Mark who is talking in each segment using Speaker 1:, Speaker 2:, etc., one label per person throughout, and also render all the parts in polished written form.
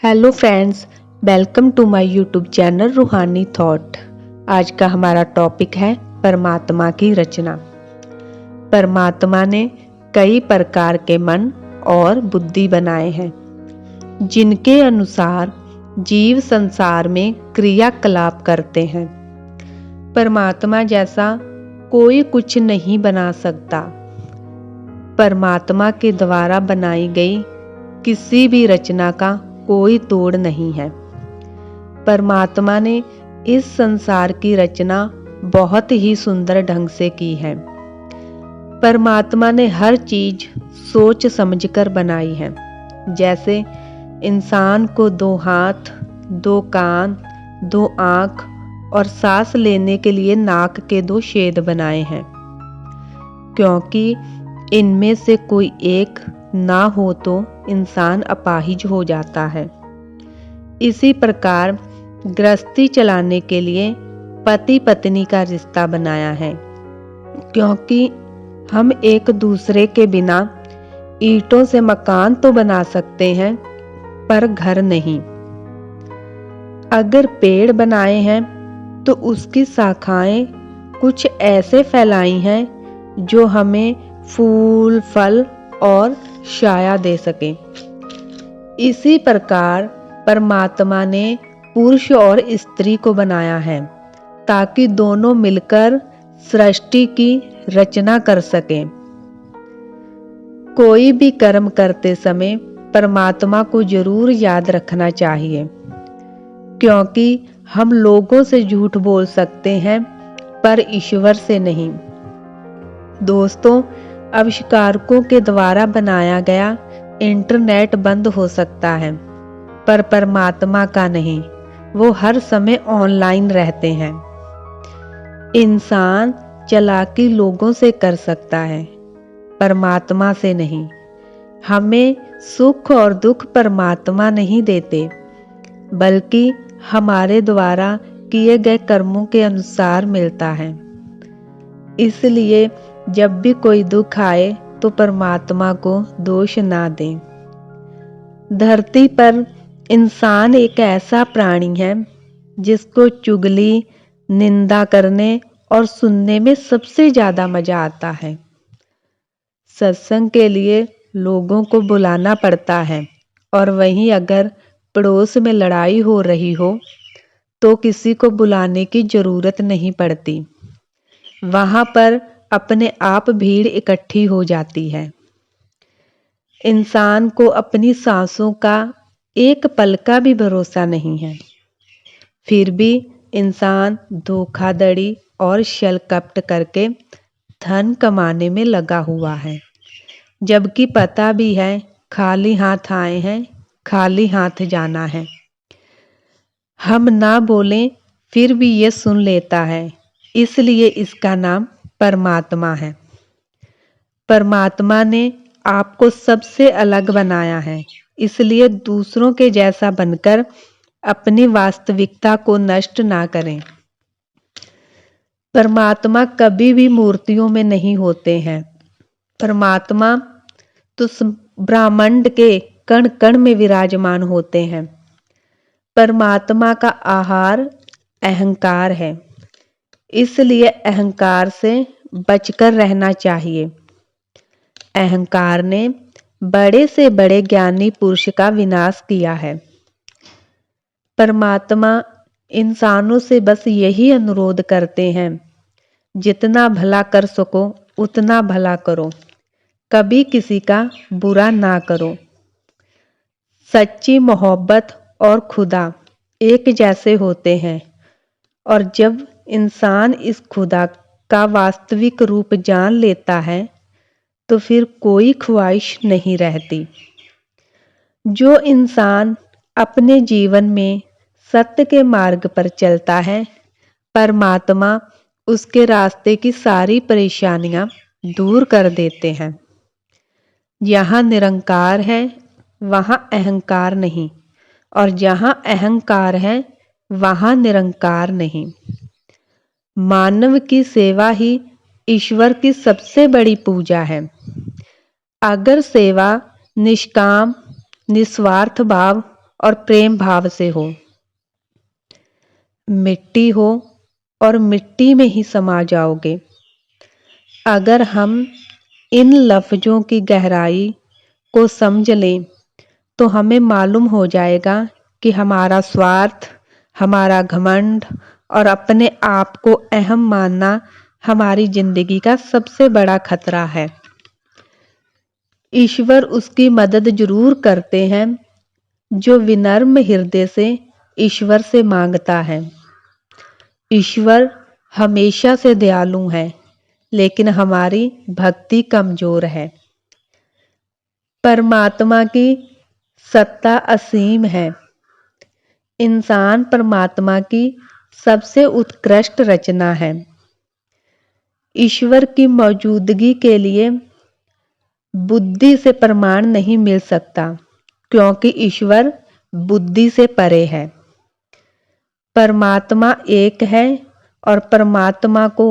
Speaker 1: Hello friends, welcome to my YouTube channel Roohani thought. आज का हमारा टॉपिक है परमात्मा की रचना। परमात्मा ने कई प्रकार के मन और बुद्धि बनाए हैं, जिनके अनुसार जीव संसार में क्रियाकलाप करते हैं। परमात्मा जैसा कोई कुछ नहीं बना सकता। परमात्मा के द्वारा बनाई गई किसी भी रचना का कोई तोड़ नहीं है। परमात्मा ने इस संसार की रचना बहुत ही सुंदर ढंग से की है। परमात्मा ने हर चीज सोच समझकर बनाई है। जैसे इंसान को 2 हाथ, 2 कान, 2 आंख और सांस लेने के लिए नाक के 2 छेद बनाए हैं, क्योंकि इनमें से कोई एक ना हो तो इंसान अपाहिज हो जाता है। इसी प्रकार गृहस्थी चलाने के लिए पति पत्नी का रिश्ता बनाया है, क्योंकि हम एक दूसरे के बिना ईंटों से मकान तो बना सकते हैं, पर घर नहीं। अगर पेड़ बनाए हैं तो उसकी शाखाएं कुछ ऐसे फैलाई हैं जो हमें फूल, फल और छाया दे सके। इसी प्रकार परमात्मा ने पुरुष और स्त्री को बनाया है, ताकि दोनों मिलकर सृष्टि की रचना कर सकें। कोई भी कर्म करते समय परमात्मा को जरूर याद रखना चाहिए, क्योंकि हम लोगों से झूठ बोल सकते हैं, पर ईश्वर से नहीं। दोस्तों, आविष्कारकों के द्वारा बनाया गया इंटरनेट बंद हो सकता है, पर परमात्मा का नहीं। वो हर समय ऑनलाइन रहते हैं। इंसान चालाकी लोगों से कर सकता है, परमात्मा से नहीं। हमें सुख और दुख परमात्मा नहीं देते, बल्कि हमारे द्वारा किए गए कर्मों के अनुसार मिलता है। इसलिए जब भी कोई दुख आए तो परमात्मा को दोष ना दें। धरती पर इंसान एक ऐसा प्राणी है जिसको चुगली, निंदा करने और सुनने में सबसे ज्यादा मजा आता है। सत्संग के लिए लोगों को बुलाना पड़ता है, और वहीं अगर पड़ोस में लड़ाई हो रही हो तो किसी को बुलाने की जरूरत नहीं पड़ती। वहां पर अपने आप भीड़ इकट्ठी हो जाती है। इंसान को अपनी सांसों का एक पल का भी भरोसा नहीं है, फिर भी इंसान धोखाधड़ी और छल कपट करके धन कमाने में लगा हुआ है, जबकि पता भी है खाली हाथ आए हैं, खाली हाथ जाना है। हम ना बोलें फिर भी ये सुन लेता है, इसलिए इसका नाम परमात्मा है। परमात्मा ने आपको सबसे अलग बनाया है, इसलिए दूसरों के जैसा बनकर अपनी वास्तविकता को नष्ट ना करें। परमात्मा कभी भी मूर्तियों में नहीं होते हैं। परमात्मा तो ब्रह्मांड के कण कण में विराजमान होते हैं। परमात्मा का आहार अहंकार है, इसलिए अहंकार से बचकर रहना चाहिए। अहंकार ने बड़े से बड़े ज्ञानी पुरुष का विनाश किया है। परमात्मा इंसानों से बस यही अनुरोध करते हैं, जितना भला कर सको उतना भला करो, कभी किसी का बुरा ना करो। सच्ची मोहब्बत और खुदा एक जैसे होते हैं, और जब इंसान इस खुदा का वास्तविक रूप जान लेता है तो फिर कोई ख्वाहिश नहीं रहती। जो इंसान अपने जीवन में सत्य के मार्ग पर चलता है, परमात्मा उसके रास्ते की सारी परेशानियां दूर कर देते हैं। जहाँ निरंकार है वहाँ अहंकार नहीं, और जहाँ अहंकार है वहाँ निरंकार नहीं। मानव की सेवा ही ईश्वर की सबसे बड़ी पूजा है। अगर सेवा निष्काम, निस्वार्थ भाव और प्रेम भाव से हो। मिट्टी हो और मिट्टी में ही समा जाओगे। अगर हम इन लफ्ज़ों की गहराई को समझ लें तो हमें मालूम हो जाएगा कि हमारा स्वार्थ, हमारा घमंड और अपने आप को अहम मानना हमारी जिंदगी का सबसे बड़ा खतरा है। ईश्वर उसकी मदद जरूर करते हैं जो विनम्र हृदय से ईश्वर से मांगता है। ईश्वर हमेशा से दयालु है, लेकिन हमारी भक्ति कमजोर है। परमात्मा की सत्ता असीम है। इंसान परमात्मा की सबसे उत्कृष्ट रचना है। ईश्वर की मौजूदगी के लिए बुद्धि से प्रमाण नहीं मिल सकता, क्योंकि ईश्वर बुद्धि से परे है। परमात्मा एक है और परमात्मा को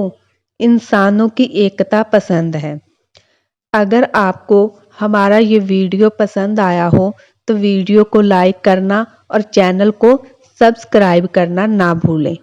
Speaker 1: इंसानों की एकता पसंद है। अगर आपको हमारा ये वीडियो पसंद आया हो तो वीडियो को लाइक करना और चैनल को सब्सक्राइब करना ना भूलें।